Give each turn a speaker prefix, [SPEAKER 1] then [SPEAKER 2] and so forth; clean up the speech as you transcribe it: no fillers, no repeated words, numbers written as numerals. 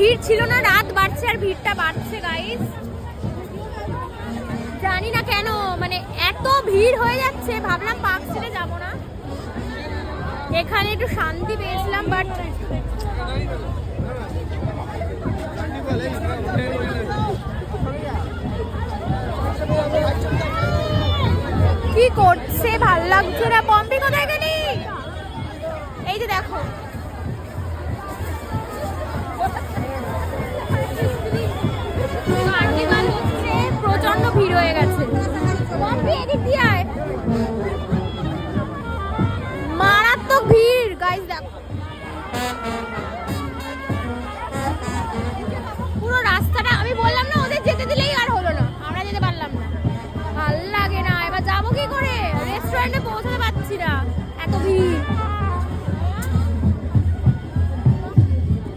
[SPEAKER 1] ভিড় ছিল না, রাত বাড়ছে আর ভিড়টা বাড়ছে গাইস। জানি না কেন মানে এত ভিড় হয়ে যাচ্ছে, ভাবলাম পার্ক ছেড়ে যাবো না, এখানে একটু শান্তি পেয়েছিলাম, বাট কি করছে ভাল লাগছে না। পম্পি কোথায় গেলি? এই যে দেখো কার্নিভাল হচ্ছে, প্রচন্ড ভিড় হয়ে গেছে। পম্পি এদিক দিয়ে আয়।